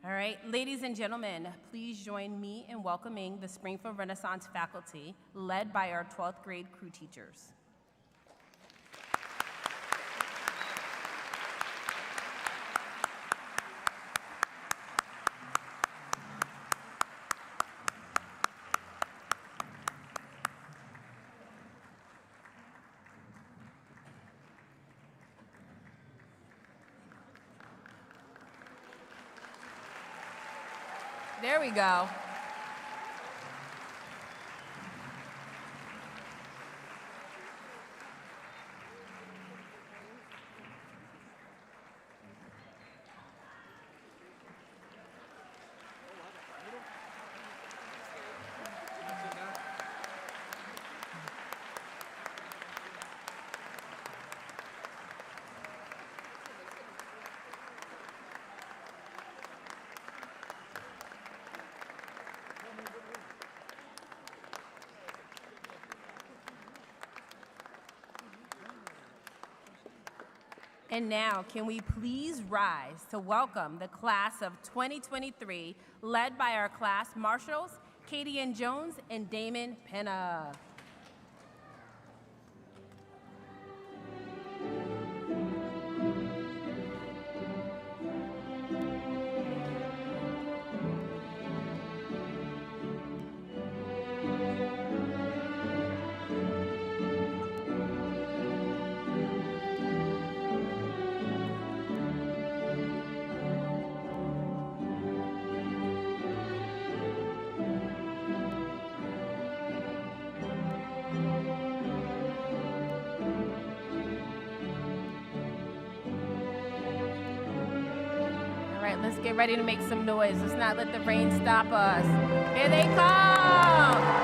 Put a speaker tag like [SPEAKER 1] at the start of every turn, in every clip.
[SPEAKER 1] All right, ladies and gentlemen, please join me in welcoming the Springfield Renaissance faculty, led by our 12th grade crew teachers. There we go. And now, can we please rise to welcome the class of 2023, led by our class marshals, Katie Ann Jones and Damon Penna. Let's get ready to make some noise. Let's not let the rain stop us. Here they come!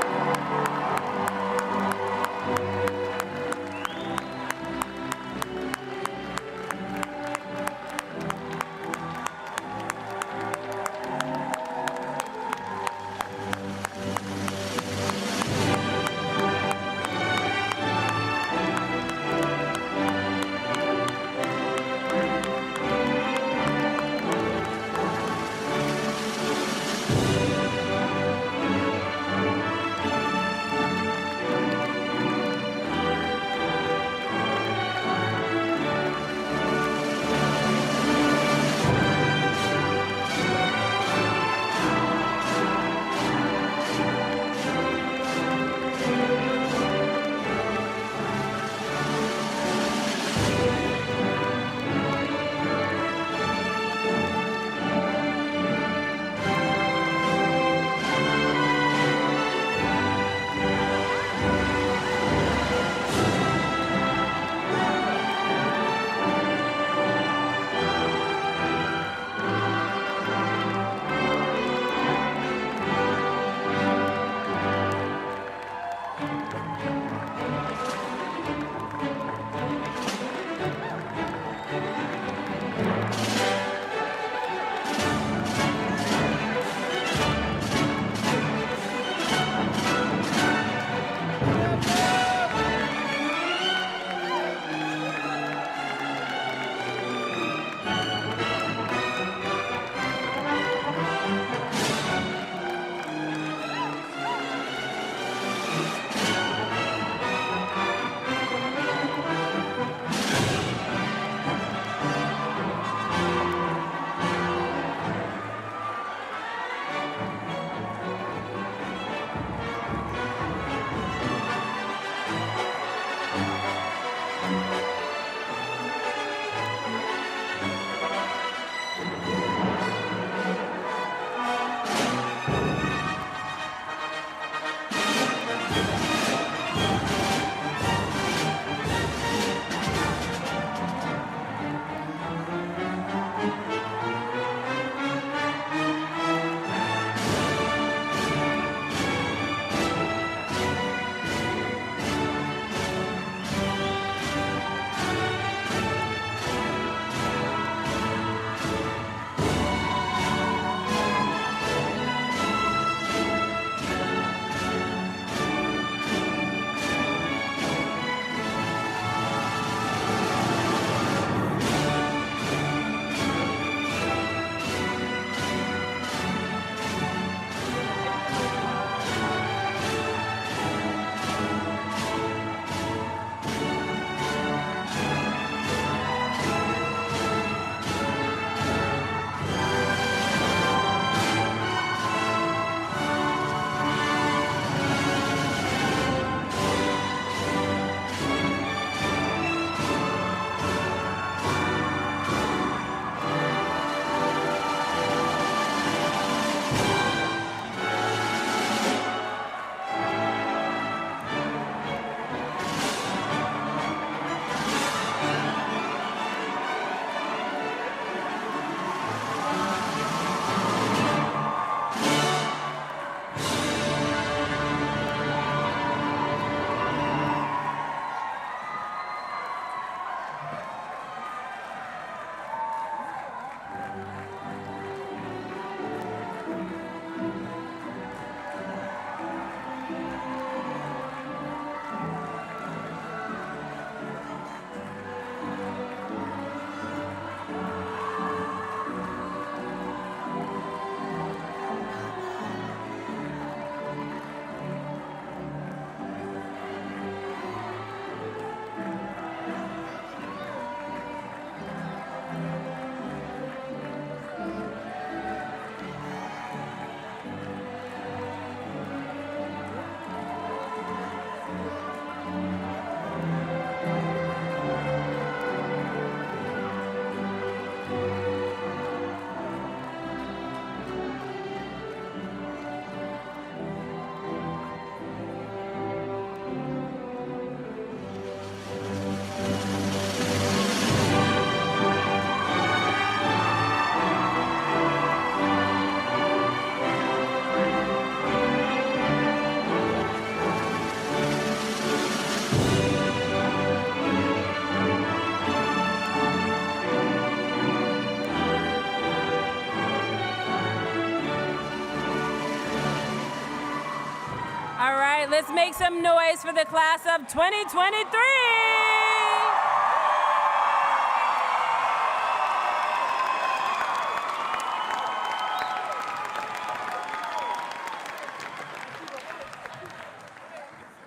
[SPEAKER 1] right, let's make some noise for the class of 2023.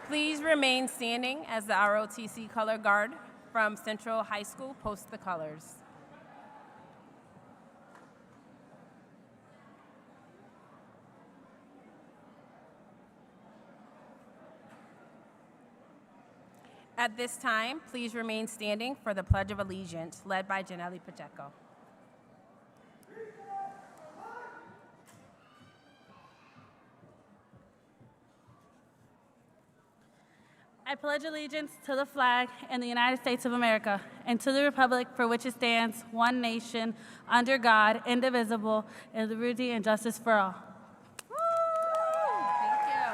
[SPEAKER 1] Please remain standing as the ROTC color guard from Central High School posts the colors. At this time, please remain standing for the Pledge of Allegiance, led by Janelli Pacheco.
[SPEAKER 2] I pledge allegiance to the flag and the United States of America and to the republic for which it stands, one nation, under God, indivisible, and liberty and justice for all.
[SPEAKER 1] Woo! Thank you.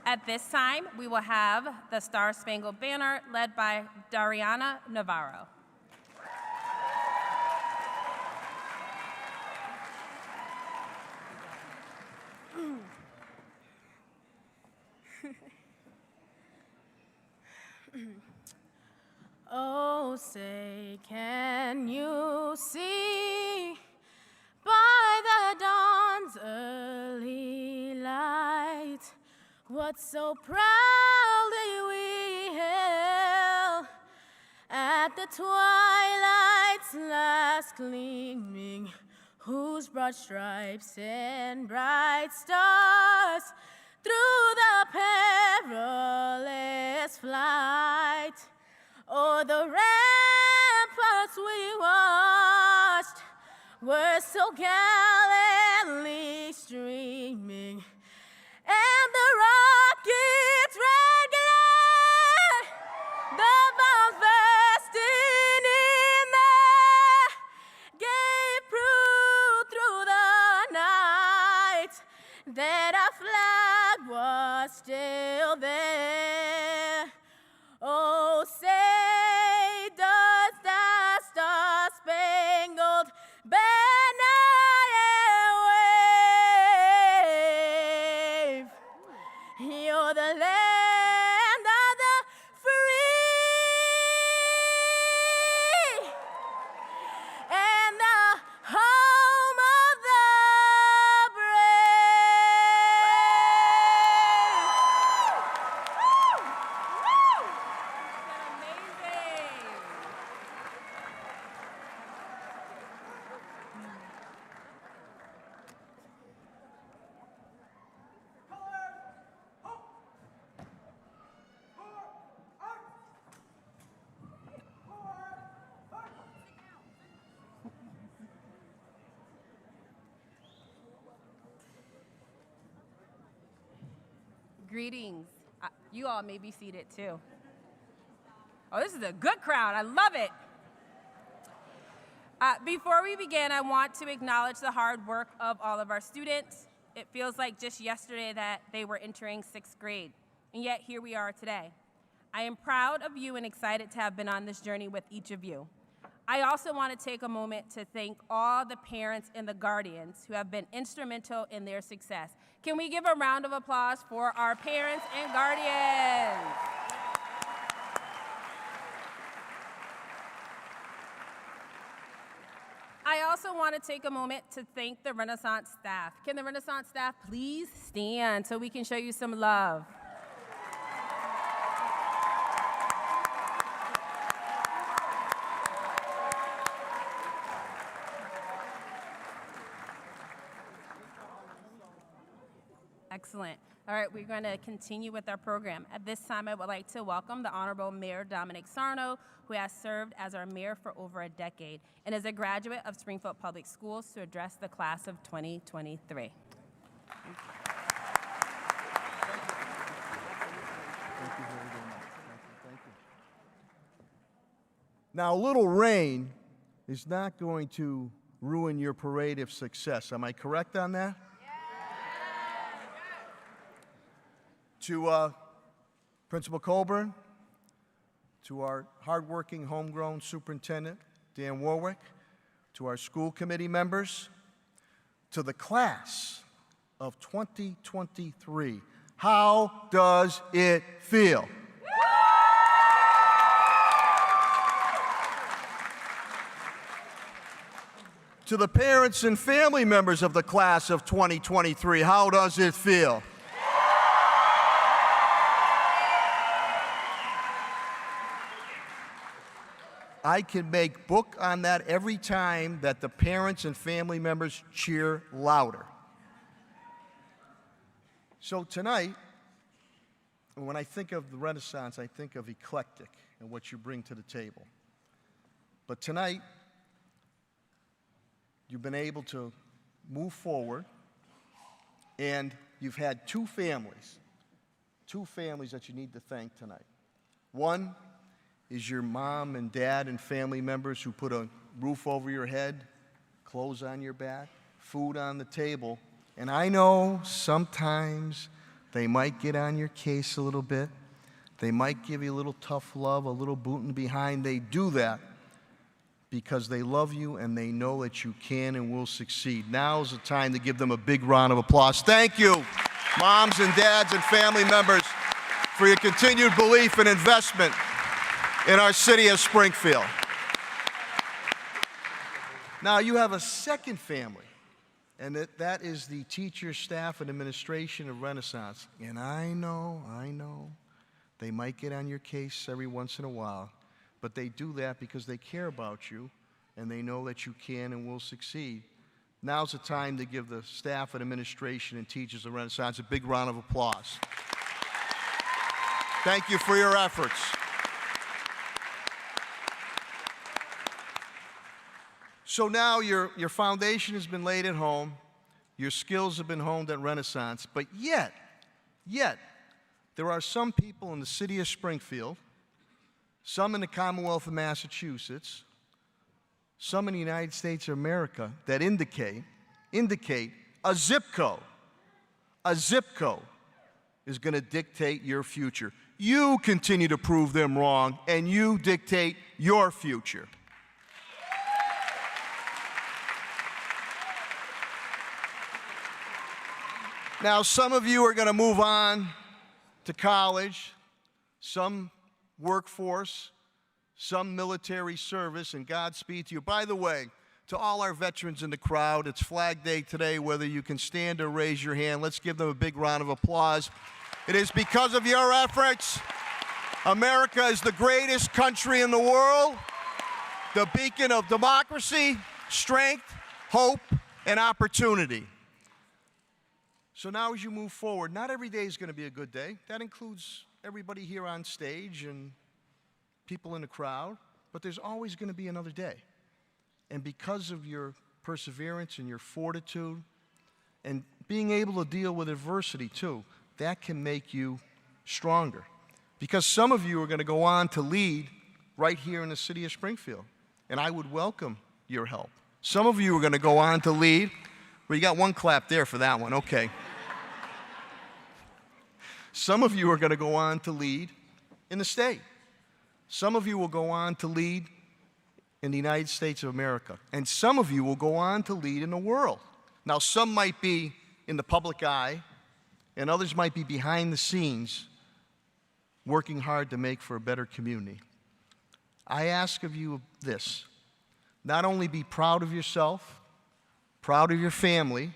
[SPEAKER 1] At this time, we will have the Star Spangled Banner led by Dariana Navarro. Oh, say, can you see by the dawn's early light what so proudly we hailed at the twilight's last gleaming, whose broad stripes and bright stars through the perilous flight o'er the ramparts we watched were so gallantly streaming, and the rockets' red glare, the bombs bursting in there, gave proof through the night that our flag was still there. Oh, say, does the Star-Spangled Banner wave? You're the land of the free and the home of the Greetings. You all may be seated too. Oh, this is a good crowd. I love it. Before we begin, I want to acknowledge the hard work of all of our students. It feels like just yesterday that they were entering 6th grade, and yet here we are today. I am proud of you and excited to have been on this journey with each of you. I also want to take a moment to thank all the parents and the guardians who have been instrumental in their success. Can we give a round of applause for our parents and guardians? I also want to take a moment to thank the Renaissance staff. Can the Renaissance staff please stand so we can show you some love? Excellent. All right, we're going to continue with our program. At this time, I would like to welcome the Honorable Mayor Dominic Sarno, who has served as our mayor for over a decade and is a graduate of Springfield Public Schools, to address the class of 2023.
[SPEAKER 3] Thank you very much. Thank you. Now, a little rain is not going to ruin your parade of success. Am I correct on that? To Principal Colburn, to our hardworking homegrown superintendent, Dan Warwick, to our school committee members, to the class of 2023. How does it feel? To the parents and family members of the class of 2023, how does it feel? I can make book on that every time that the parents and family members cheer louder. So tonight, when I think of the Renaissance, I think of eclectic and what you bring to the table. But tonight, you've been able to move forward, and you've had two families that you need to thank tonight. One is your mom and dad and family members who put a roof over your head, clothes on your back, food on the table. And I know sometimes they might get on your case a little bit. They might give you a little tough love, a little booting behind. They do that because they love you and they know that you can and will succeed. Now's the time to give them a big round of applause. Thank you, moms and dads and family members, for your continued belief and investment in our city of Springfield. Now you have a second family, and that is the teachers, staff, and administration of Renaissance. And I know, they might get on your case every once in a while, but they do that because they care about you, and they know that you can and will succeed. Now's the time to give the staff and administration and teachers of Renaissance a big round of applause. Thank you for your efforts. So now your foundation has been laid at home, your skills have been honed at Renaissance, but yet, there are some people in the city of Springfield, some in the Commonwealth of Massachusetts, some in the United States of America that indicate a zip code is going to dictate your future. You continue to prove them wrong, and you dictate your future. Now, some of you are going to move on to college, some workforce, some military service, and Godspeed to you. By the way, to all our veterans in the crowd, it's Flag Day today, whether you can stand or raise your hand. Let's give them a big round of applause. It is because of your efforts. America is the greatest country in the world, the beacon of democracy, strength, hope, and opportunity. So now as you move forward, not every day is going to be a good day. That includes everybody here on stage and people in the crowd, but there's always going to be another day. And because of your perseverance and your fortitude and being able to deal with adversity too, that can make you stronger. Because some of you are going to go on to lead right here in the city of Springfield, and I would welcome your help. Some of you are going to go on to lead. Well, you got one clap there for that one, okay. Some of you are going to go on to lead in the state. Some of you will go on to lead in the United States of America. And some of you will go on to lead in the world. Now, some might be in the public eye, and others might be behind the scenes, working hard to make for a better community. I ask of you this: not only be proud of yourself, proud of your family,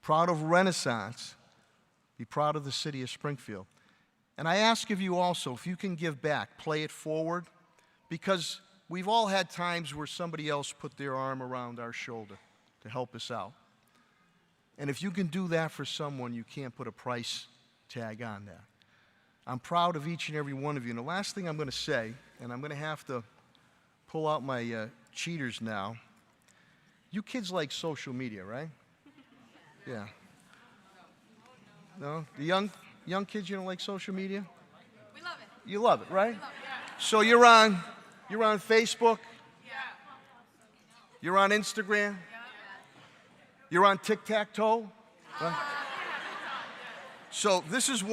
[SPEAKER 3] proud of Renaissance, be proud of the city of Springfield. And I ask of you also, if you can give back, play it forward, because we've all had times where somebody else put their arm around our shoulder to help us out. And if you can do that for someone, you can't put a price tag on that. I'm proud of each and every one of you. And the last thing I'm going to say, and I'm going to have to pull out my cheaters now. You kids like social media, right? Yeah. No? The young kids, you don't like social media?
[SPEAKER 1] We love it.
[SPEAKER 3] You love it, right?
[SPEAKER 1] We love it, yeah.
[SPEAKER 3] So you're on Facebook?
[SPEAKER 1] Yeah.
[SPEAKER 3] You're on Instagram? You're on tic-tac-toe? Right? So this is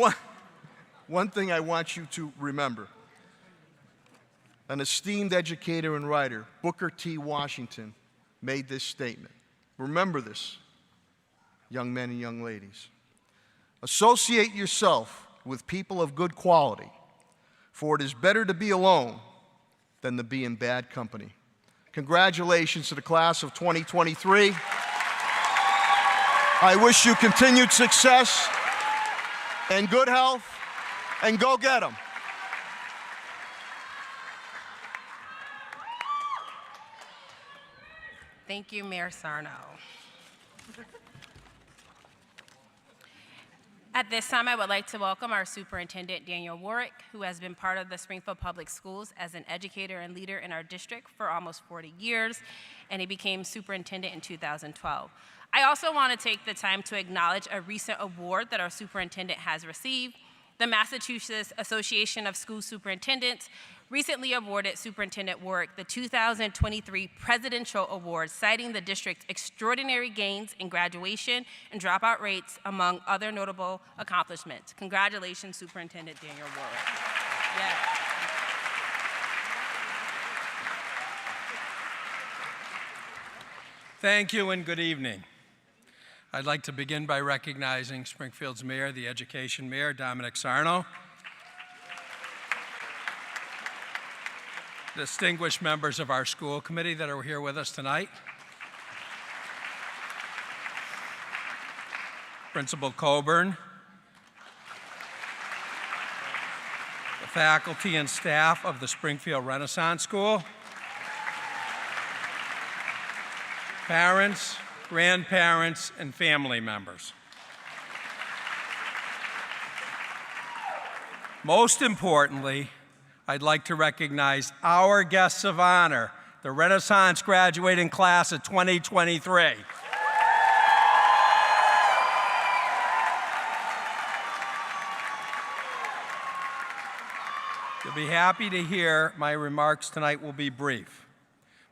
[SPEAKER 3] one thing I want you to remember. An esteemed educator and writer, Booker T. Washington, made this statement. Remember this, young men and young ladies. Associate yourself with people of good quality, for it is better to be alone than to be in bad company. Congratulations to the class of 2023. I wish you continued success and good health, and go get them.
[SPEAKER 1] Thank you, Mayor Sarno. At this time, I would like to welcome our Superintendent, Daniel Warwick, who has been part of the Springfield Public Schools as an educator and leader in our district for almost 40 years, and he became superintendent in 2012. I also want to take the time to acknowledge a recent award that our superintendent has received. The Massachusetts Association of School Superintendents recently awarded Superintendent Warwick the 2023 Presidential Award, citing the district's extraordinary gains in graduation and dropout rates, among other notable accomplishments. Congratulations, Superintendent Daniel Warwick. Yes.
[SPEAKER 4] Thank you and good evening. I'd like to begin by recognizing Springfield's Mayor, the Education Mayor, Dominic Sarno. Distinguished members of our school committee that are here with us tonight. Principal Coburn. The faculty and staff of the Springfield Renaissance School. Parents, grandparents, and family members. Most importantly, I'd like to recognize our guests of honor, the Renaissance graduating class of 2023. You'll be happy to hear my remarks tonight will be brief.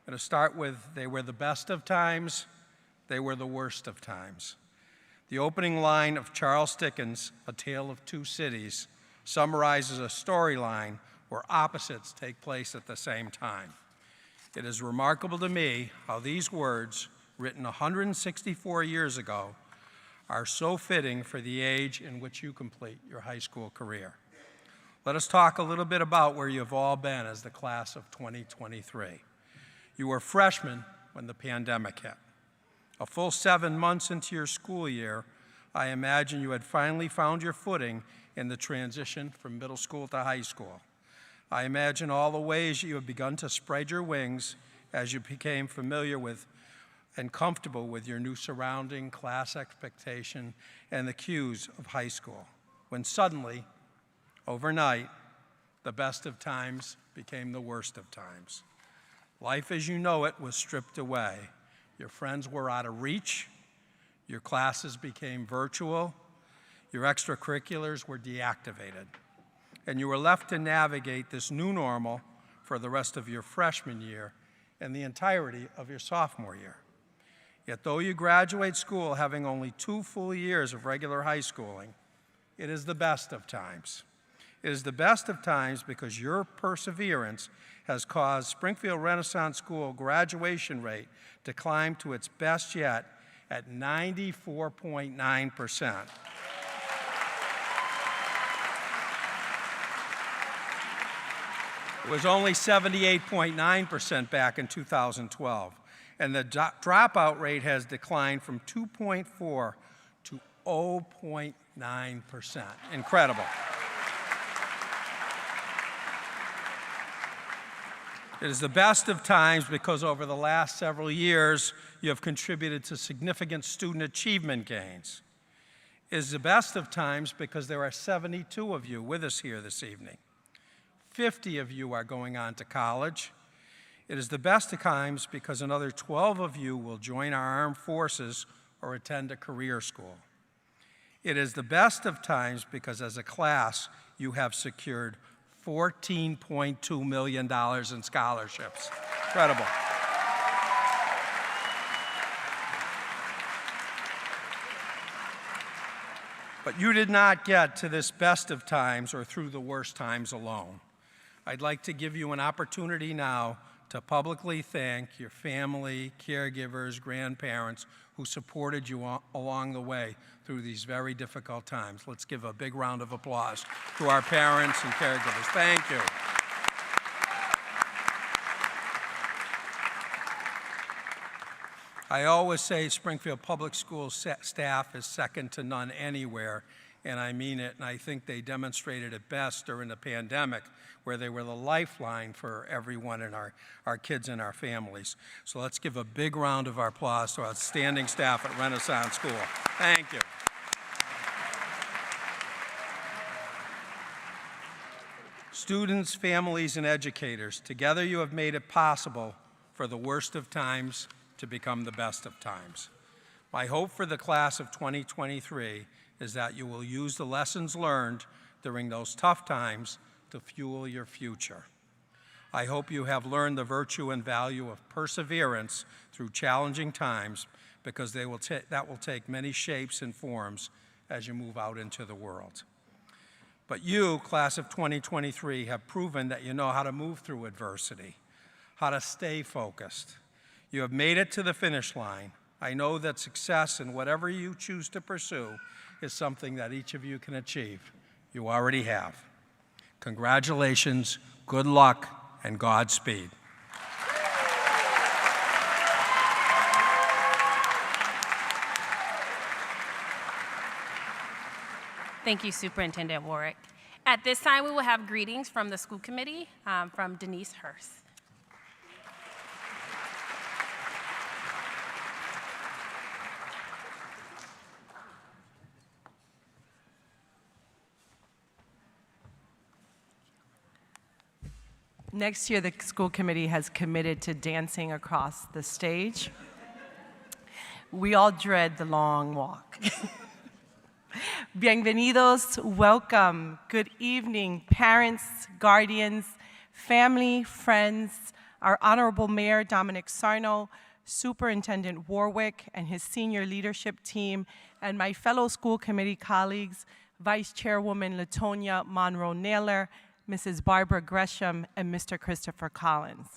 [SPEAKER 4] I'm going to start with, they were the best of times, they were the worst of times. The opening line of Charles Dickens' A Tale of Two Cities summarizes a storyline where opposites take place at the same time. It is remarkable to me how these words, written 164 years ago, are so fitting for the age in which you complete your high school career. Let us talk a little bit about where you've all been as the class of 2023. You were freshmen when the pandemic hit. A full 7 months into your school year, I imagine you had finally found your footing in the transition from middle school to high school. I imagine all the ways you have begun to spread your wings as you became familiar with and comfortable with your new surrounding, class expectation, and the cues of high school, when suddenly, overnight, the best of times became the worst of times. Life as you know it was stripped away. Your friends were out of reach, your classes became virtual, your extracurriculars were deactivated, and you were left to navigate this new normal for the rest of your freshman year and the entirety of your sophomore year. Yet though you graduate school having only 2 full years of regular high schooling, it is the best of times. It is the best of times because your perseverance has caused Springfield Renaissance School graduation rate to climb to its best yet at 94.9%. It was only 78.9% back in 2012, and the dropout rate has declined from 2.4 to 0.9%. Incredible. It is the best of times because over the last several years, you have contributed to significant student achievement gains. It is the best of times because there are 72 of you with us here this evening. 50 of you are going on to college. It is the best of times because another 12 of you will join our armed forces or attend a career school. It is the best of times because as a class, you have secured $14.2 million in scholarships. Incredible. But you did not get to this best of times or through the worst times alone. I'd like to give you an opportunity now to publicly thank your family, caregivers, grandparents who supported you along the way through these very difficult times. Let's give a big round of applause to our parents and caregivers. Thank you. I always say Springfield Public Schools staff is second to none anywhere, and I mean it, and I think they demonstrated it best during the pandemic, where they were the lifeline for everyone and our kids and our families. So let's give a big round of applause to our outstanding staff at Renaissance School. Thank you. Students, families, and educators, together you have made it possible for the worst of times to become the best of times. My hope for the class of 2023 is that you will use the lessons learned during those tough times to fuel your future. I hope you have learned the virtue and value of perseverance through challenging times, because that will take many shapes and forms as you move out into the world. But you, class of 2023, have proven that you know how to move through adversity, how to stay focused. You have made it to the finish line. I know that success in whatever you choose to pursue is something that each of you can achieve. You already have. Congratulations, good luck, and Godspeed.
[SPEAKER 1] Thank you, Superintendent Warwick. At this time, we will have greetings from the school committee from Denise Hurst.
[SPEAKER 5] Next year, the school committee has committed to dancing across the stage. We all dread the long walk. Bienvenidos, welcome, good evening, parents, guardians, family, friends, our Honorable Mayor Dominic Sarno, Superintendent Warwick and his senior leadership team, and my fellow school committee colleagues, Vice Chairwoman Latonia Monroe-Naylor, Mrs. Barbara Gresham, and Mr. Christopher Collins.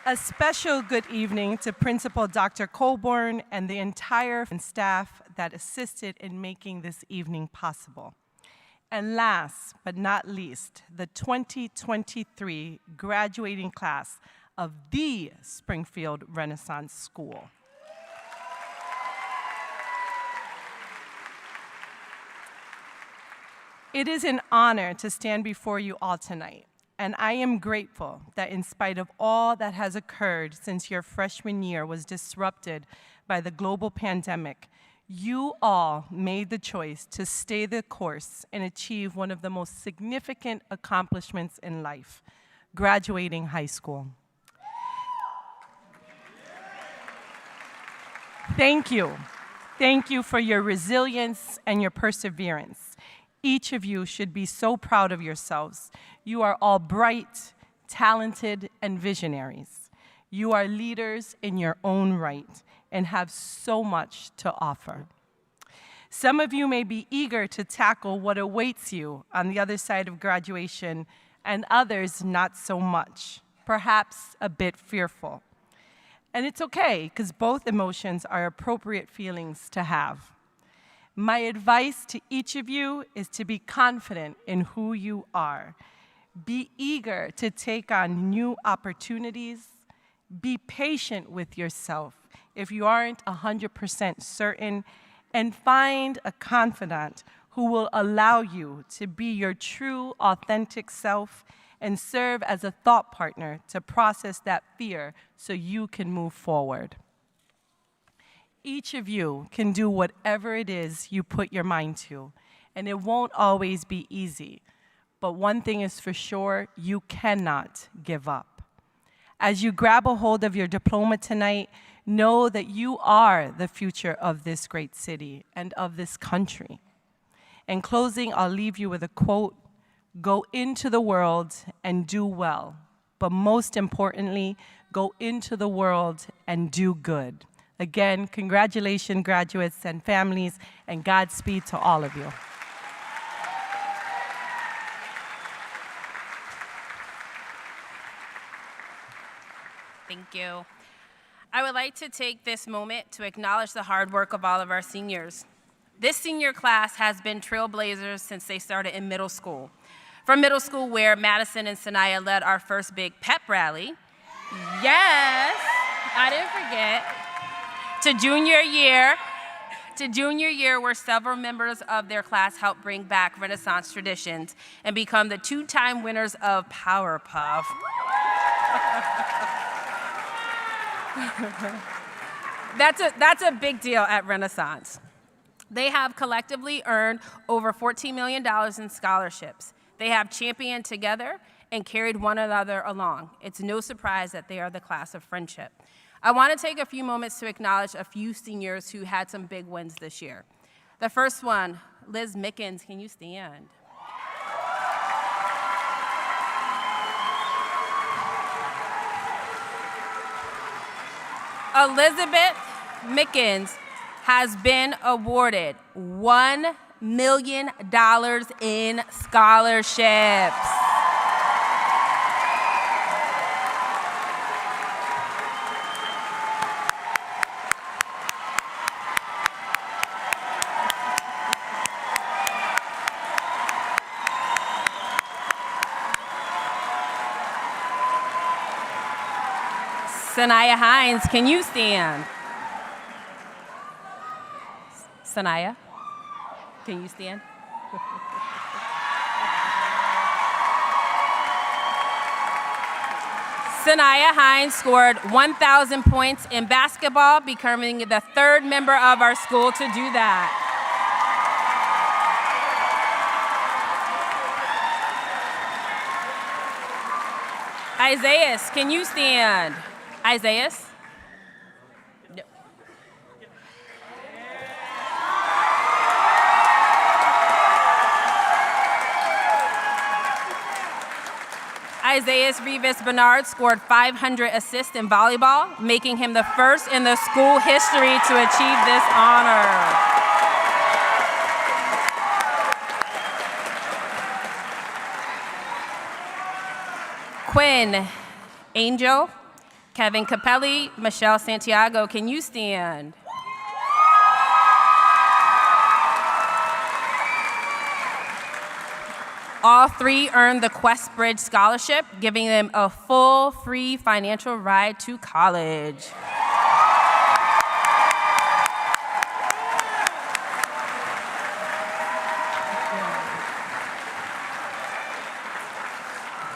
[SPEAKER 5] A special good evening to Principal Dr. Colborn and the entire staff that assisted in making this evening possible. And last but not least, the 2023 graduating class of the Springfield Renaissance School. It is an honor to stand before you all tonight, and I am grateful that in spite of all that has occurred since your freshman year was disrupted by the global pandemic, you all made the choice to stay the course and achieve one of the most significant accomplishments in life, graduating high school. Thank you. Thank you for your resilience and your perseverance. Each of you should be so proud of yourselves. You are all bright, talented, and visionaries. You are leaders in your own right and have so much to offer. Some of you may be eager to tackle what awaits you on the other side of graduation, and others not so much, perhaps a bit fearful. And it's okay, because both emotions are appropriate feelings to have. My advice to each of you is to be confident in who you are. Be eager to take on new opportunities. Be patient with yourself if you aren't 100% certain, and find a confidant who will allow you to be your true, authentic self and serve as a thought partner to process that fear so you can move forward. Each of you can do whatever it is you put your mind to, and it won't always be easy. But one thing is for sure, you cannot give up. As you grab a hold of your diploma tonight, know that you are the future of this great city and of this country. In closing, I'll leave you with a quote: "Go into the world and do well, but most importantly, go into the world and do good." Again, congratulations, graduates and families, and Godspeed to all of you.
[SPEAKER 1] Thank you. I would like to take this moment to acknowledge the hard work of all of our seniors. This senior class has been trailblazers since they started in middle school. From middle school, where Madison and Sanaya led our first big pep rally. Yes, I didn't forget. To junior year, where several members of their class helped bring back Renaissance traditions and become the 2-time winners of Powerpuff. That's a big deal at Renaissance. They have collectively earned over $14 million in scholarships. They have championed together and carried one another along. It's no surprise that they are the class of friendship. I want to take a few moments to acknowledge a few seniors who had some big wins this year. The first one, Liz Mickens, can you stand? Elizabeth Mickens has been awarded $1 million in scholarships. Sanaya Hines, can you stand? Sanaya, can you stand? Sanaya Hines scored 1,000 points in basketball, becoming the 3rd member of our school to do that. Isaiah, can you stand? Isaiah? No. Isaiah Rivas Bernard scored 500 assists in volleyball, making him the first in the school history to achieve this honor. Quinn Angel, Kevin Capelli, Michelle Santiago, can you stand? All 3 earned the Quest Bridge Scholarship, giving them a full, free financial ride to college.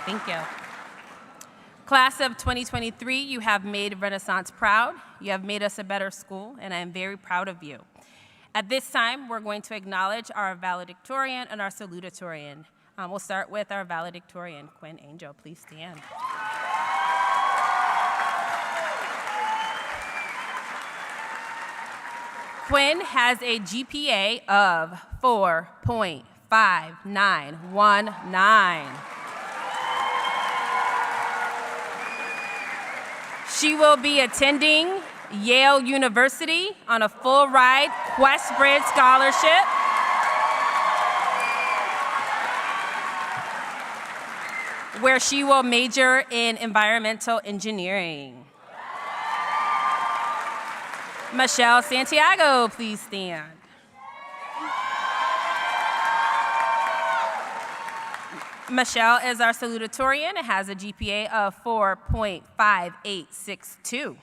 [SPEAKER 1] Thank you. Class of 2023, you have made Renaissance proud. You have made us a better school, and I am very proud of you. At this time, we're going to acknowledge our valedictorian and our salutatorian. We'll start with our valedictorian, Quinn Angel. Please stand. Quinn has a GPA of 4.5919. She will be attending Yale University on a full ride Quest Bridge Scholarship. Where she will major in environmental engineering. Michelle Santiago, please stand. Michelle is our salutatorian and has a GPA of 4.5862.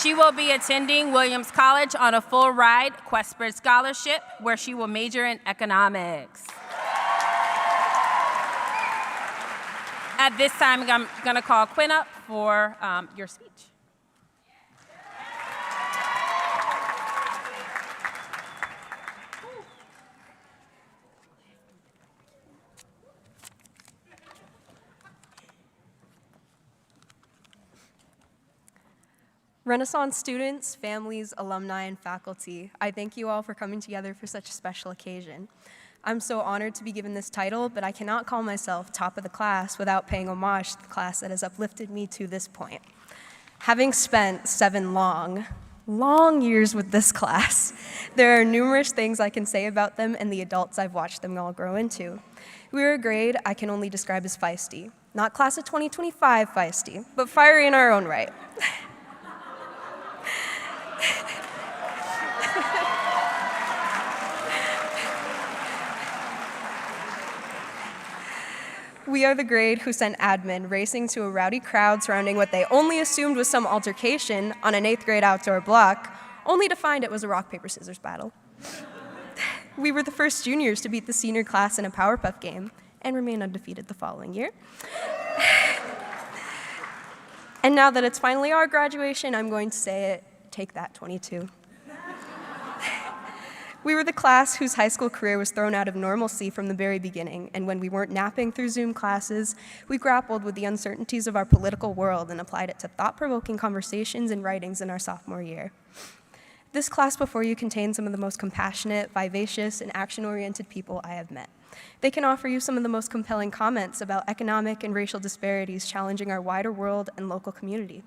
[SPEAKER 1] She will be attending Williams College on a full ride Quest Bridge Scholarship, where she will major in economics. At this time, I'm going to call Quinn up for your speech.
[SPEAKER 6] Renaissance students, families, alumni, and faculty, I thank you all for coming together for such a special occasion. I'm so honored to be given this title, but I cannot call myself top of the class without paying homage to the class that has uplifted me to this point. Having spent 7 long, long years with this class. There are numerous things I can say about them and the adults I've watched them all grow into. We are a grade I can only describe as feisty. Not class of 2025 feisty, but fiery in our own right. We are the grade who sent admin racing to a rowdy crowd surrounding what they only assumed was some altercation on an 8th grade outdoor block, only to find it was a rock, paper, scissors battle. We were the first juniors to beat the senior class in a Powerpuff game and remain undefeated the following year. And now that it's finally our graduation, I'm going to say it, take that, 22. We were the class whose high school career was thrown out of normalcy from the very beginning, and when we weren't napping through Zoom classes, we grappled with the uncertainties of our political world and applied it to thought-provoking conversations and writings in our sophomore year. This class before you contains some of the most compassionate, vivacious, and action-oriented people I have met. They can offer you some of the most compelling comments about economic and racial disparities challenging our wider world and local community.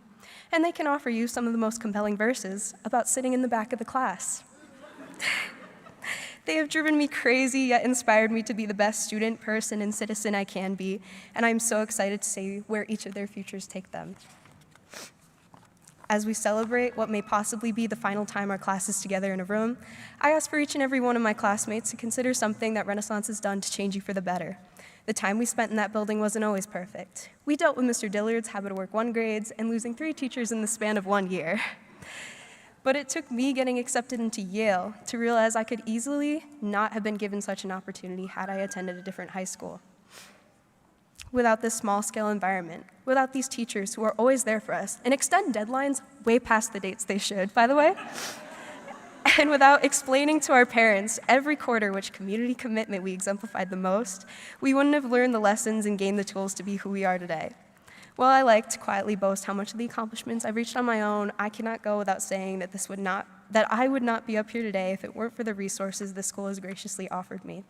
[SPEAKER 6] And they can offer you some of the most compelling verses about sitting in the back of the class. They have driven me crazy, yet inspired me to be the best student, person, and citizen I can be, and I'm so excited to see where each of their futures take them. As we celebrate what may possibly be the final time our class is together in a room, I ask for each and every one of my classmates to consider something that Renaissance has done to change you for the better. The time we spent in that building wasn't always perfect. We dealt with Mr. Dillard's habit of work 1 grades and losing 3 teachers in the span of 1 year. But it took me getting accepted into Yale to realize I could easily not have been given such an opportunity had I attended a different high school. Without this small-scale environment, without these teachers who are always there for us and extend deadlines way past the dates they should, by the way, and without explaining to our parents every quarter which community commitment we exemplified the most, we wouldn't have learned the lessons and gained the tools to be who we are today. While I like to quietly boast how much of the accomplishments I've reached on my own, I cannot go without saying that I would not be up here today if it weren't for the resources this school has graciously offered me.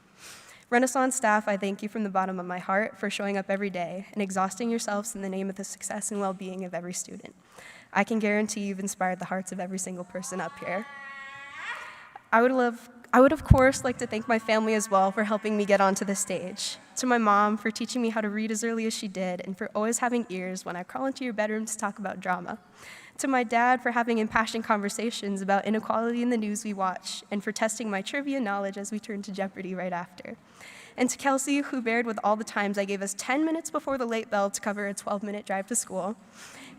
[SPEAKER 6] Renaissance staff, I thank you from the bottom of my heart for showing up every day and exhausting yourselves in the name of the success and well-being of every student. I can guarantee you've inspired the hearts of every single person up here. I would of course like to thank my family as well for helping me get onto the stage. To my mom for teaching me how to read as early as she did and for always having ears when I crawl into your bedroom to talk about drama. To my dad for having impassioned conversations about inequality in the news we watch and for testing my trivia knowledge as we turn to Jeopardy right after. And to Kelsey, who bared with all the times I gave us 10 minutes before the late bell to cover a 12-minute drive to school,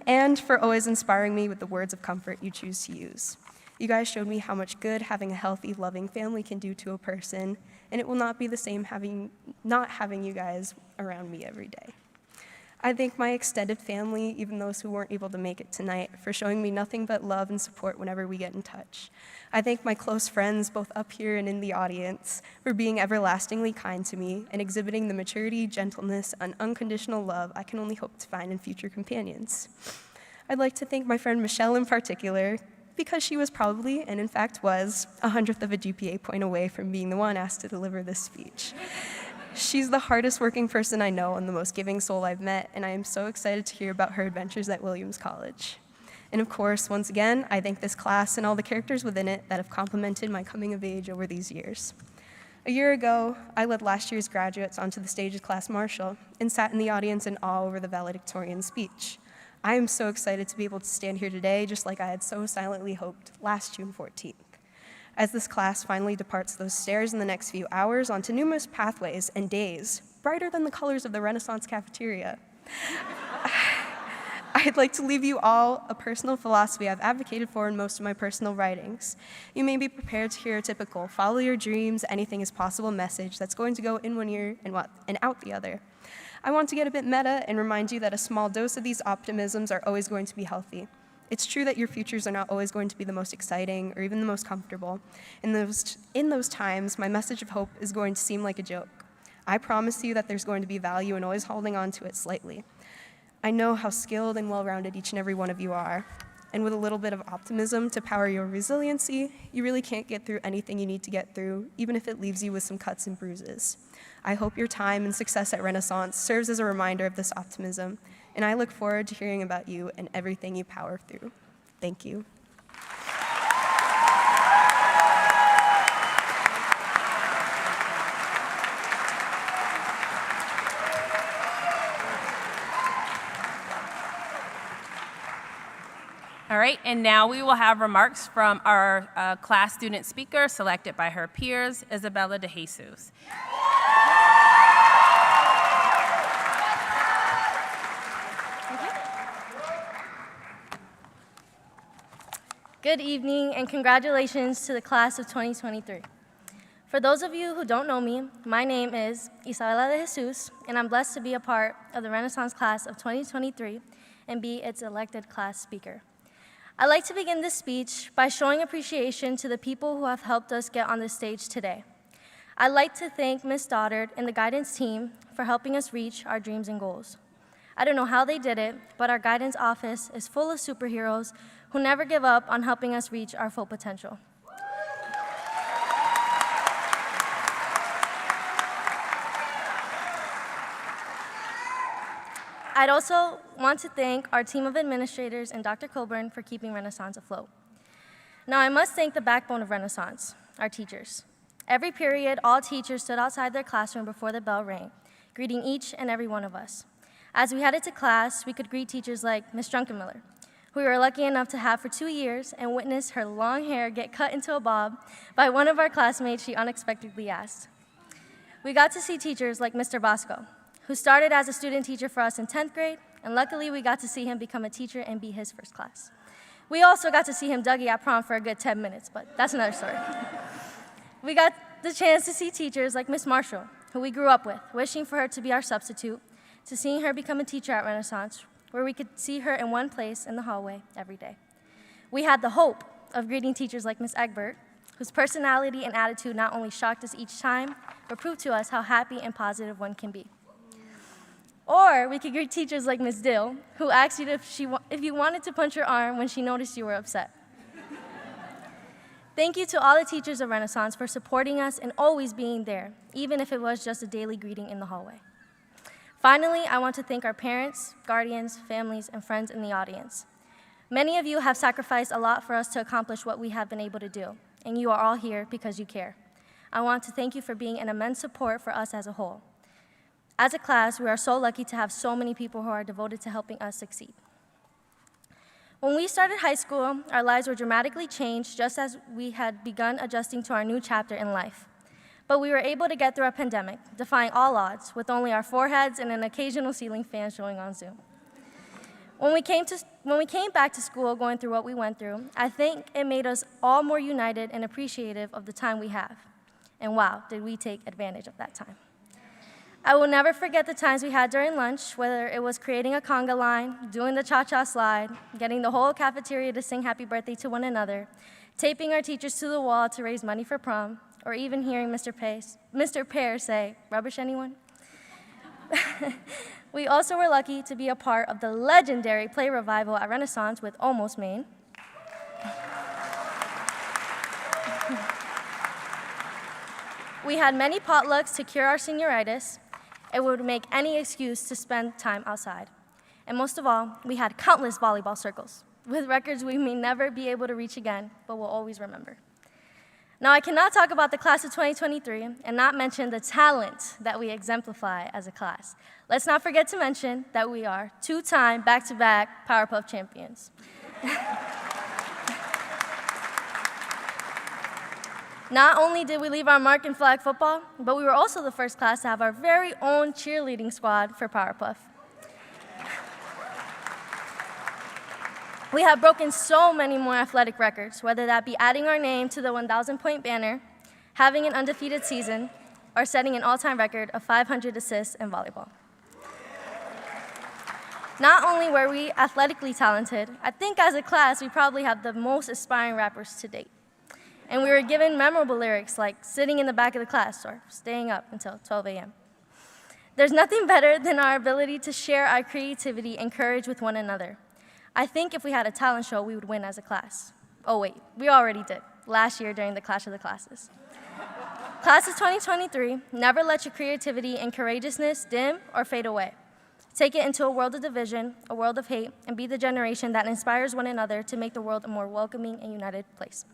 [SPEAKER 6] and for always inspiring me with the words of comfort you choose to use. You guys showed me how much good having a healthy, loving family can do to a person, and it will not be the same not having you guys around me every day. I thank my extended family, even those who weren't able to make it tonight, for showing me nothing but love and support whenever we get in touch. I thank my close friends, both up here and in the audience, for being everlastingly kind to me and exhibiting the maturity, gentleness, and unconditional love I can only hope to find in future companions. I'd like to thank my friend Michelle in particular, because she was probably, and in fact was, 100th of a GPA point away from being the one asked to deliver this speech. She's the hardest working person I know and the most giving soul I've met, and I am so excited to hear about her adventures at Williams College. And of course, once again, I thank this class and all the characters within it that have complemented my coming of age over these years. A year ago, I led last year's graduates onto the stage as class marshal and sat in the audience in awe over the valedictorian speech. I am so excited to be able to stand here today, just like I had so silently hoped last June 14th. As this class finally departs those stairs in the next few hours onto numerous pathways and days, brighter than the colors of the Renaissance cafeteria, I'd like to leave you all a personal philosophy I've advocated for in most of my personal writings. You may be prepared to hear a typical follow your dreams, anything is possible message that's going to go in one ear and out the other. I want to get a bit meta and remind you that a small dose of these optimisms are always going to be healthy. It's true that your futures are not always going to be the most exciting or even the most comfortable. In those times, my message of hope is going to seem like a joke. I promise you that there's going to be value in always holding on to it slightly. I know how skilled and well-rounded each and every one of you are, and with a little bit of optimism to power your resiliency, you really can't get through anything you need to get through, even if it leaves you with some cuts and bruises. I hope your time and success at Renaissance serves as a reminder of this optimism, and I look forward to hearing about you and everything you power through. Thank you.
[SPEAKER 1] right, and now we will have remarks from our class student speaker selected by her peers, Isabella de Jesus.
[SPEAKER 7] Good evening and congratulations to the class of 2023. For those of you who don't know me, my name is Isabella de Jesus, and I'm blessed to be a part of the Renaissance class of 2023 and be its elected class speaker. I'd like to begin this speech by showing appreciation to the people who have helped us get on this stage today. I'd like to thank Ms. Stoddard and the guidance team for helping us reach our dreams and goals. I don't know how they did it, but our guidance office is full of superheroes who never give up on helping us reach our full potential. I'd also want to thank our team of administrators and Dr. Coburn for keeping Renaissance afloat. Now, I must thank the backbone of Renaissance, our teachers. Every period, all teachers stood outside their classroom before the bell rang, greeting each and every one of us. As we headed to class, we could greet teachers like Ms. Drunkenmiller, who we were lucky enough to have for 2 years and witness her long hair get cut into a bob by one of our classmates she unexpectedly asked. We got to see teachers like Mr. Bosco, who started as a student teacher for us in 10th grade, and luckily we got to see him become a teacher and be his first class. We also got to see him Dougie at prom for a good 10 minutes, but that's another story. We got the chance to see teachers like Miss Marshall, who we grew up with, wishing for her to be our substitute, to seeing her become a teacher at Renaissance, where we could see her in one place in the hallway every day. We had the hope of greeting teachers like Miss Egbert, whose personality and attitude not only shocked us each time, but proved to us how happy and positive one can be. Or we could greet teachers like Miss Dill, who asked you if you wanted to punch her arm when she noticed you were upset. Thank you to all the teachers of Renaissance for supporting us and always being there, even if it was just a daily greeting in the hallway. Finally, I want to thank our parents, guardians, families, and friends in the audience. Many of you have sacrificed a lot for us to accomplish what we have been able to do, and you are all here because you care. I want to thank you for being an immense support for us as a whole. As a class, we are so lucky to have so many people who are devoted to helping us succeed. When we started high school, our lives were dramatically changed just as we had begun adjusting to our new chapter in life. But we were able to get through a pandemic, defying all odds, with only our foreheads and an occasional ceiling fan showing on Zoom. When we came back to school going through what we went through, I think it made us all more united and appreciative of the time we have. And wow, did we take advantage of that time. I will never forget the times we had during lunch, whether it was creating a conga line, doing the cha-cha slide, getting the whole cafeteria to sing happy birthday to one another, taping our teachers to the wall to raise money for prom, or even hearing Mr. Pear say, "Rubbish, anyone?" We also were lucky to be a part of the legendary play revival at Renaissance with Almost Maine. We had many potlucks to cure our senioritis. It would make any excuse to spend time outside. And most of all, we had countless volleyball circles with records we may never be able to reach again, but will always remember. Now, I cannot talk about the class of 2023 and not mention the talent that we exemplify as a class. Let's not forget to mention that we are two-time back-to-back Powerpuff champions. Not only did we leave our mark in flag football, but we were also the first class to have our very own cheerleading squad for Powerpuff. We have broken so many more athletic records, whether that be adding our name to the 1,000-point banner, having an undefeated season, or setting an all-time record of 500 assists in volleyball. Not only were we athletically talented, I think as a class we probably have the most aspiring rappers to date. And we were given memorable lyrics like sitting in the back of the class or staying up until 12 a.m. There's nothing better than our ability to share our creativity and courage with one another. I think if we had a talent show, we would win as a class. Oh wait, we already did, last year during the Clash of the Classes. Class of 2023, never let your creativity and courageousness dim or fade away. Take it into a world of division, a world of hate, and be the generation that inspires one another to make the world a more welcoming and united place.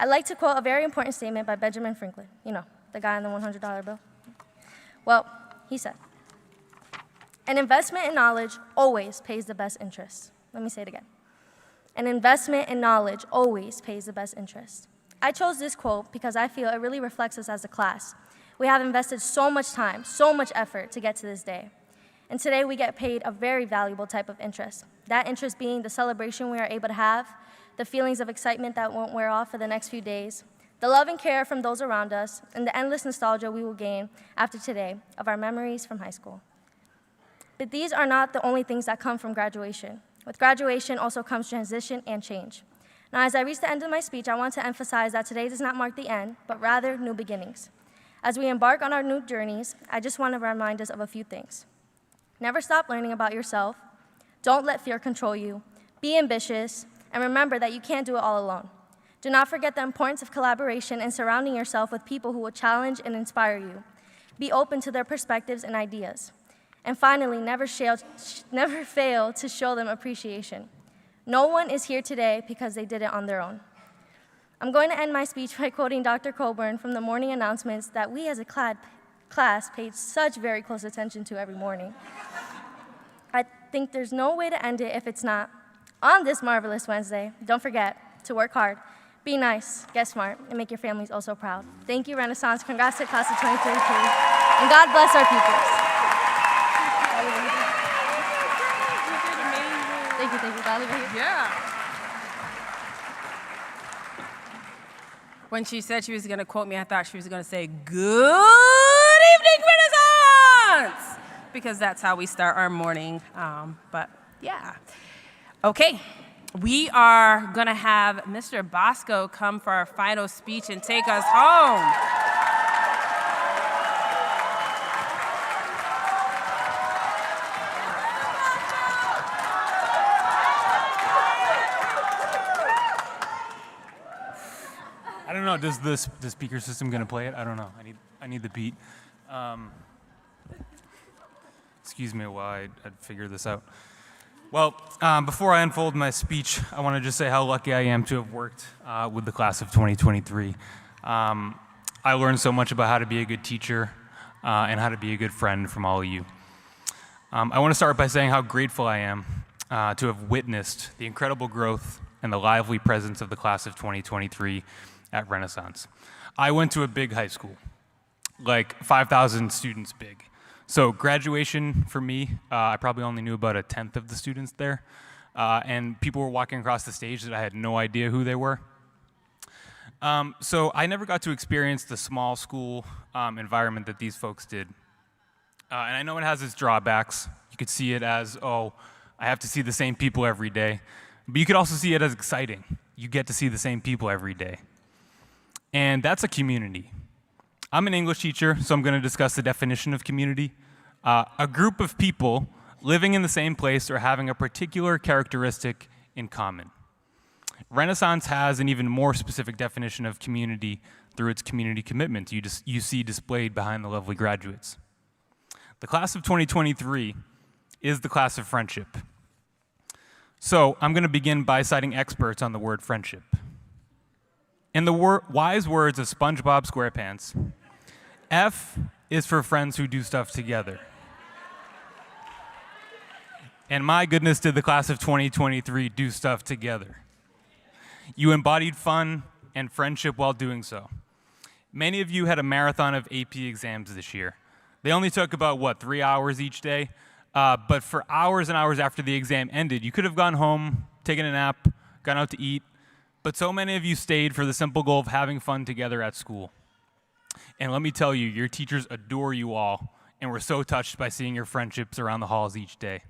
[SPEAKER 7] I'd like to quote a very important statement by Benjamin Franklin, you know, the guy on the $100 bill. Well, he said, "An investment in knowledge always pays the best interest." Let me say it again. An investment in knowledge always pays the best interest. I chose this quote because I feel it really reflects us as a class. We have invested so much time, so much effort to get to this day. And today we get paid a very valuable type of interest. That interest being the celebration we are able to have, the feelings of excitement that won't wear off for the next few days, the love and care from those around us, and the endless nostalgia we will gain after today of our memories from high school. But these are not the only things that come from graduation. With graduation also comes transition and change. Now, as I reach the end of my speech, I want to emphasize that today does not mark the end, but rather new beginnings. As we embark on our new journeys, I just want to remind us of a few things. Never stop learning about yourself. Don't let fear control you. Be ambitious, and remember that you can't do it all alone. Do not forget the importance of collaboration and surrounding yourself with people who will challenge and inspire you. Be open to their perspectives and ideas. And finally, never fail to show them appreciation. No one is here today because they did it on their own. I'm going to end my speech by quoting Dr. Coburn from the morning announcements that we as a class paid such very close attention to every morning. I think there's no way to end it if it's not, on this marvelous Wednesday, don't forget to work hard, be nice, get smart, and make your families also proud. Thank you, Renaissance. Congrats to class of 2033. And God bless our pupils. Thank you. I'll leave it here.
[SPEAKER 1] Yeah. When she said she was going to quote me, I thought she was going to say, "Good evening, Renaissance!" Because that's how we start our morning. But yeah. Okay. We are going to have Mr. Bosco come for our final speech and take us home.
[SPEAKER 8] I don't know. Does the speaker system gonna play it? I don't know. I need the beat. Excuse me while I figure this out. Well, before I unfold my speech, I want to just say how lucky I am to have worked with the class of 2023. I learned so much about how to be a good teacher and how to be a good friend from all of you. I want to start by saying how grateful I am to have witnessed the incredible growth and the lively presence of the class of 2023 at Renaissance. I went to a big high school, like 5,000 students big. So graduation for me, I probably only knew about 1/10 of the students there. And people were walking across the stage that I had no idea who they were. So I never got to experience the small school environment that these folks did. And I know it has its drawbacks. You could see it as, oh, I have to see the same people every day. But you could also see it as exciting. You get to see the same people every day. And that's a community. I'm an English teacher, so I'm going to discuss the definition of community. A group of people living in the same place or having a particular characteristic in common. Renaissance has an even more specific definition of community through its community commitment you see displayed behind the lovely graduates. The class of 2023 is the class of friendship. So I'm going to begin by citing experts on the word friendship. In the wise words of SpongeBob SquarePants, F is for friends who do stuff together. And my goodness, did the class of 2023 do stuff together. You embodied fun and friendship while doing so. Many of you had a marathon of AP exams this year. They only took about, 3 hours each day? But for hours and hours after the exam ended, you could have gone home, taken a nap, gone out to eat, but so many of you stayed for the simple goal of having fun together at school. And let me tell you, your teachers adore you all, and were so touched by seeing your friendships around the halls each day.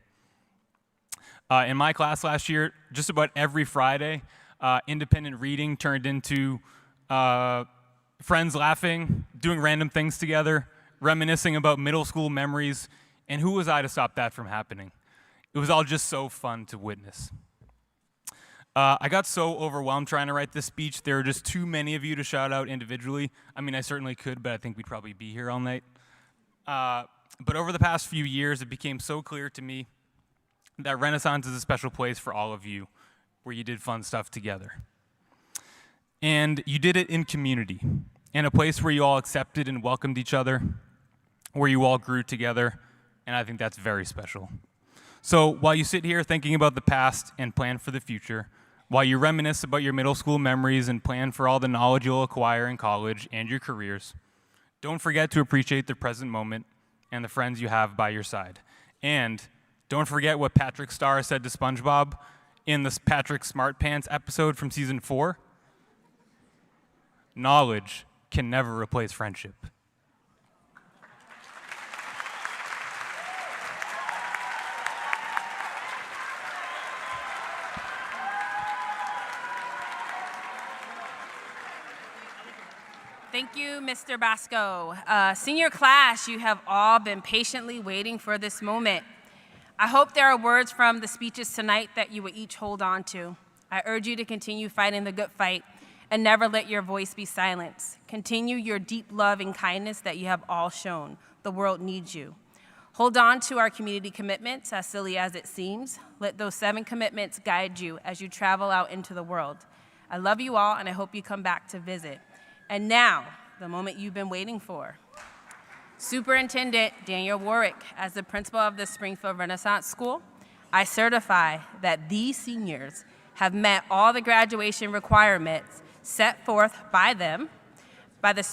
[SPEAKER 8] In my class last year, just about every Friday, independent reading turned into friends laughing, doing random things together, reminiscing about middle school memories, and who was I to stop that from happening? It was all just so fun to witness. I got so overwhelmed trying to write this speech. There were just too many of you to shout out individually. I mean, I certainly could, but I think we'd probably be here all night. But over the past few years, it became so clear to me that Renaissance is a special place for all of you, where you did fun stuff together. And you did it in community, in a place where you all accepted and welcomed each other, where you all grew together, and I think that's very special. So while you sit here thinking about the past and plan for the future, While you reminisce about your middle school memories and plan for all the knowledge you'll acquire in college and your careers, don't forget to appreciate the present moment and the friends you have by your side. And don't forget what Patrick Star said to SpongeBob in the Patrick Smart Pants episode from season 4. Knowledge can never replace friendship.
[SPEAKER 1] Thank you, Mr. Basco. Senior class, you have all been patiently waiting for this moment. I hope there are words from the speeches tonight that you will each hold on to. I urge you to continue fighting the good fight and never let your voice be silenced. Continue your deep love and kindness that you have all shown. The world needs you. Hold on to our community commitments, as silly as it seems. Let those 7 commitments guide you as you travel out into the world. I love you all, and I hope you come back to visit. And now, the moment you've been waiting for. Superintendent Daniel Warwick, as the principal of the Springfield Renaissance School, I certify that these seniors have met all the graduation requirements set forth by them, by the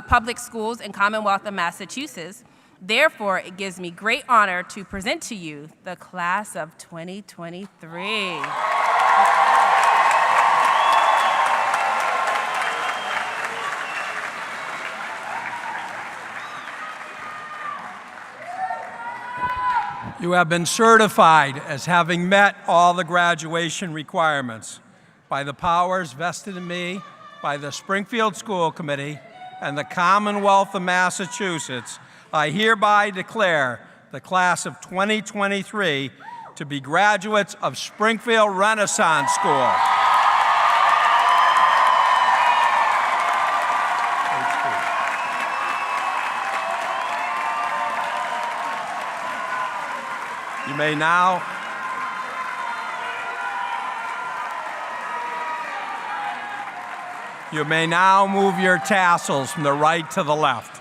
[SPEAKER 1] public schools and Commonwealth of Massachusetts. Therefore, it gives me great honor to present to you the class of 2023.
[SPEAKER 4] You have been certified as having met all the graduation requirements by the powers vested in me by the Springfield School Committee and the Commonwealth of Massachusetts. I hereby declare the class of 2023 to be graduates of Springfield Renaissance School. You may now move your tassels from the right to the left.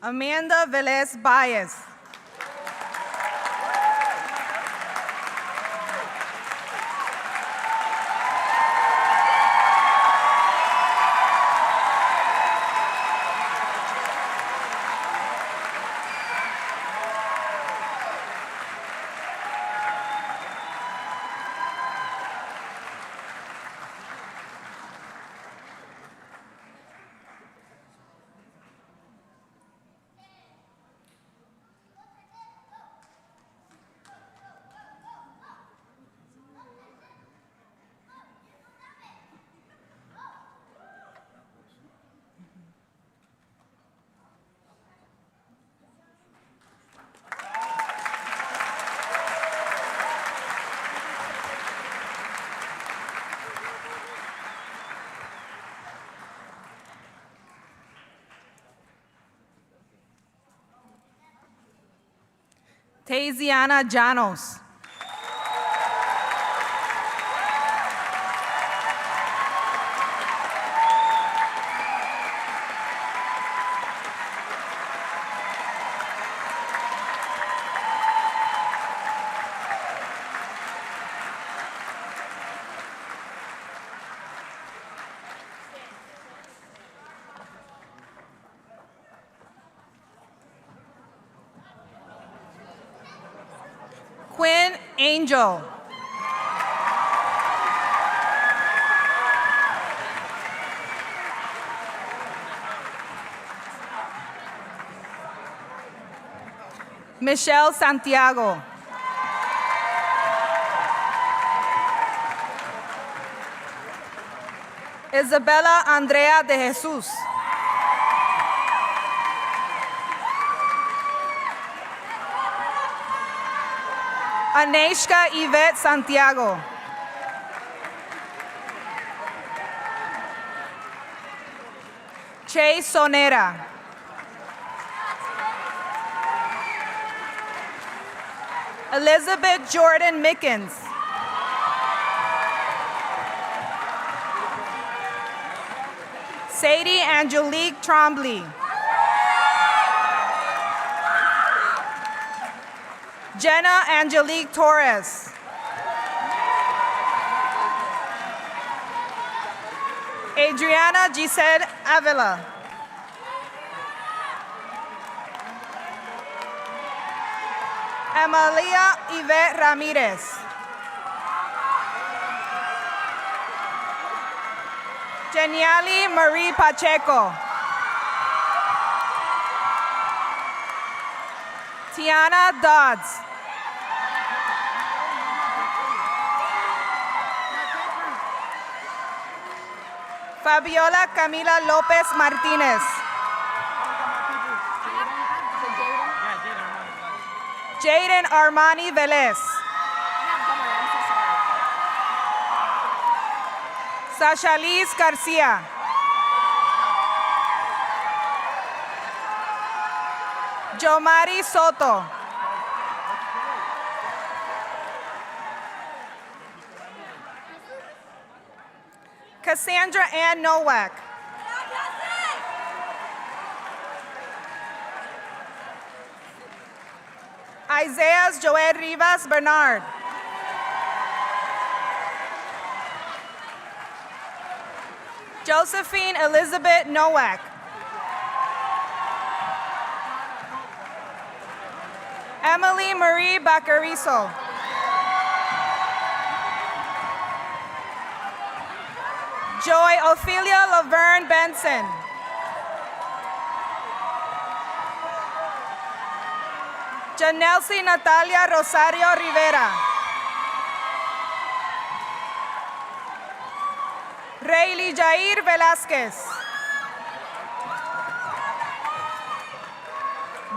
[SPEAKER 9] Amanda Velez Baez. Taziana Janos. Angel. Michelle Santiago. Isabella Andrea de Jesus. Aneshka Yvette Santiago. Che Sonera. Elizabeth Jordan Mickens. Sadie Angelique Trombley. Jenna Angelique Torres. Adriana Giselle Avila. Amalia Yvette Ramirez. Geniali Marie Pacheco. Tiana Dodds. Fabiola Camila Lopez Martinez. Jaden Armani Velez. Sasha Liz Garcia. Jomari Soto. Cassandra Ann Nowak. Isaiah Joel Rivas Bernard. Josephine Elizabeth Nowak. Emily Marie Bacarizo. Joy Ophelia Laverne Benson. Janelsi Natalia Rosario Rivera. Rayleigh Jair Velázquez.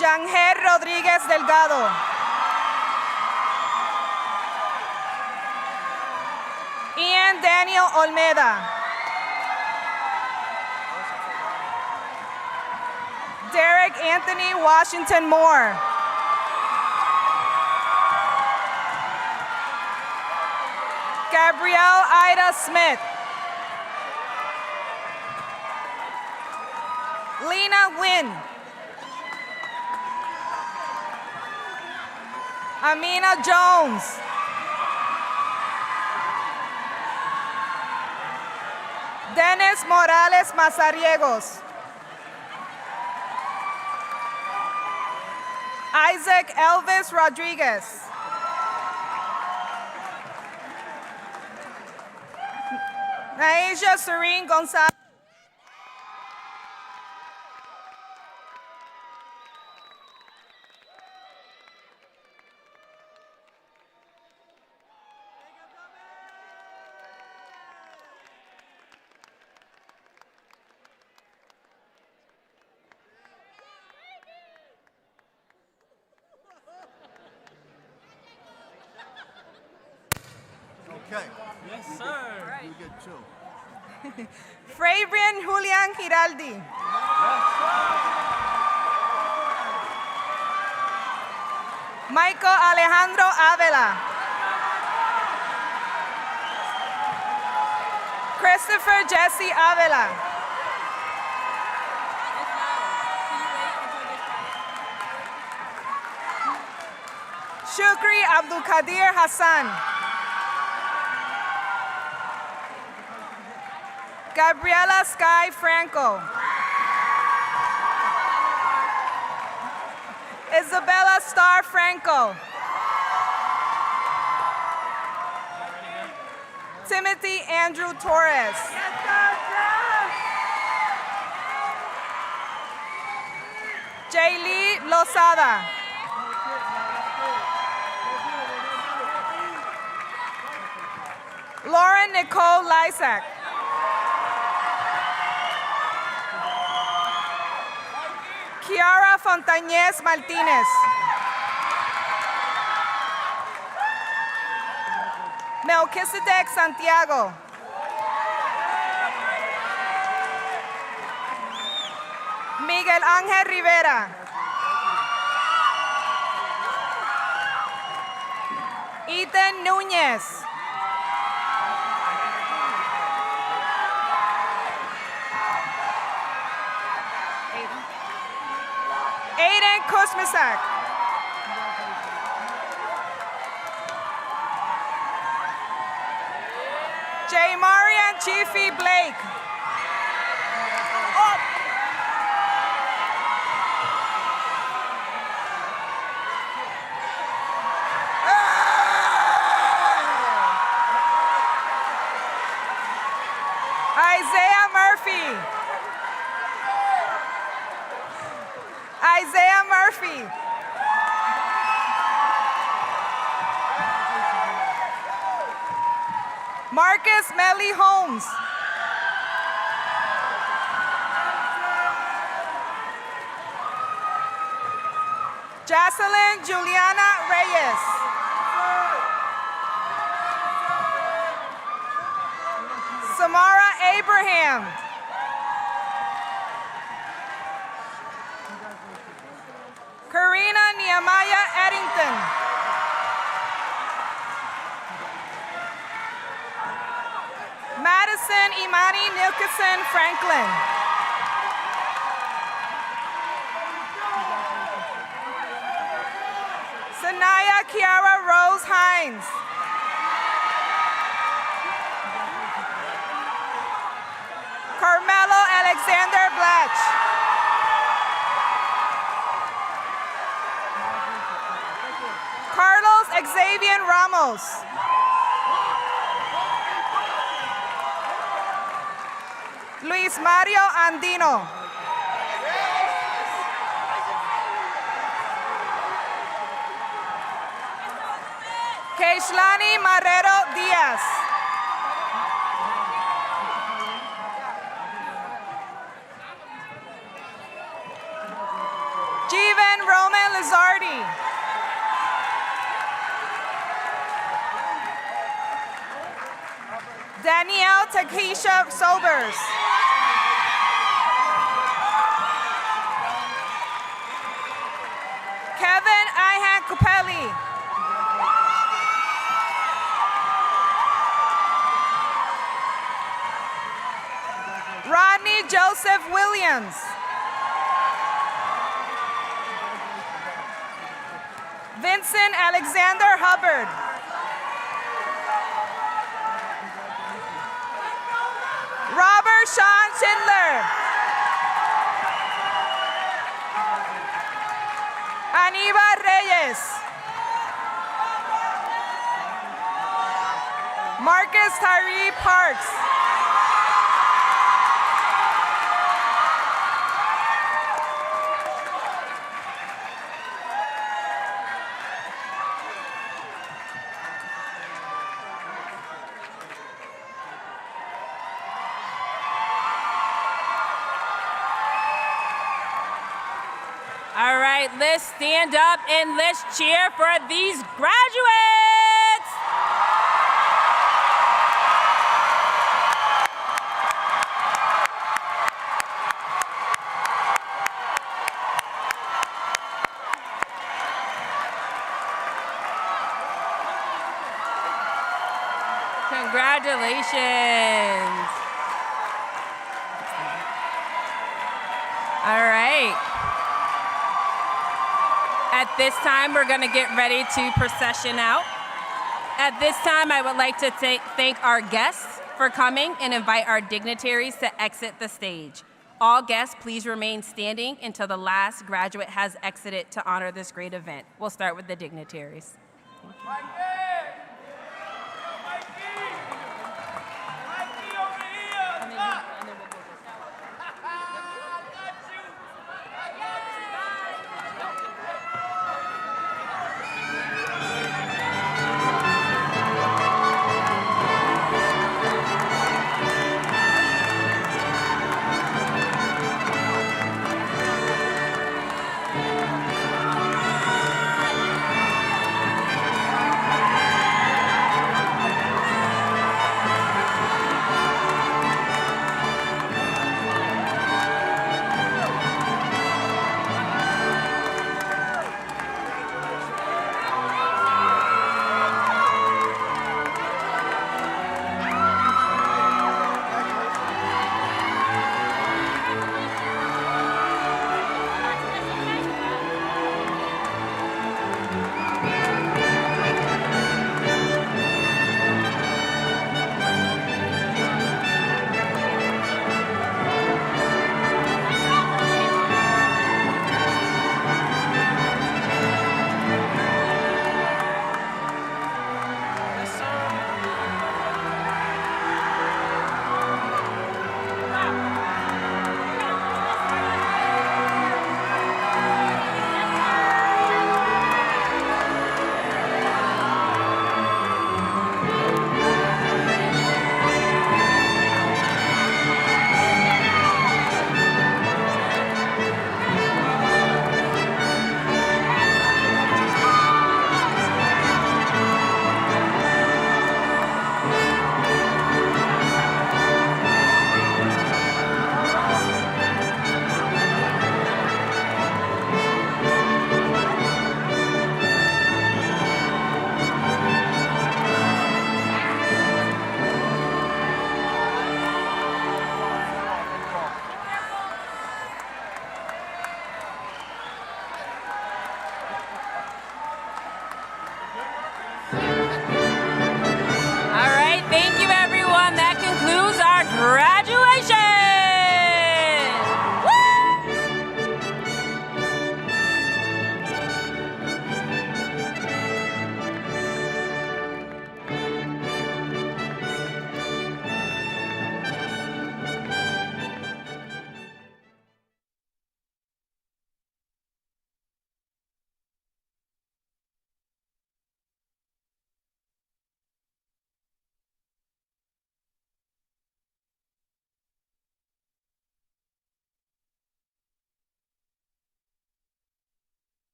[SPEAKER 9] Janger Rodríguez Delgado. Ian Daniel Olmeda. Derek Anthony Washington Moore. Gabrielle Ida Smith. Lena Wynn. Amina Jones. Dennis Morales Mazariegos. Isaac Elvis Rodriguez. Naisha Serene Gonzalez.
[SPEAKER 3] Okay.
[SPEAKER 5] Yes, sir.
[SPEAKER 3] You get two.
[SPEAKER 9] Fabian Julian Giraldi. Michael Alejandro Avila. Christopher Jesse Avila. Shukri Abdulkadir Hassan. Gabriela Sky Franco. Isabella Star Franco. Timothy Andrew Torres. Jaylee Lozada. Lauren Nicole Lysak. Kiara Fontañez Martinez. Melchizedek Santiago. Miguel Ángel Rivera. Ethan Núñez. Aiden Kuzmisak. J. Marian Chiefy Blake. Isaiah Murphy. Isaiah Murphy. Marcus Melly Holmes. Jocelyn Juliana Reyes. Samara Abraham. Karina Nehemiah Eddington. Madison Imani Nilkison Franklin. Sanaya Kiara Rose Hines. Carmelo Alexander Blatch. Carlos Xavier Ramos. Luis Mario Andino. Keishlani Marrero Diaz. Jeevan Roman Lizardi. Danielle Takesha Sobers. Kevin Ihan Kupeli. Rodney Joseph Williams. Vincent Alexander Hubbard. Robert Sean Schindler. Aniva Reyes. Marcus Tyree Parks.
[SPEAKER 1] All right, let's stand up and let's cheer for these graduates. Congratulations. All right. At this time, we're going to get ready to procession out. At this time, I would like to thank our guests for coming and invite our dignitaries to exit the stage. All guests, please remain standing until the last graduate has exited to honor this great event. We'll start with the dignitaries. Thank you.
[SPEAKER 9] Amen.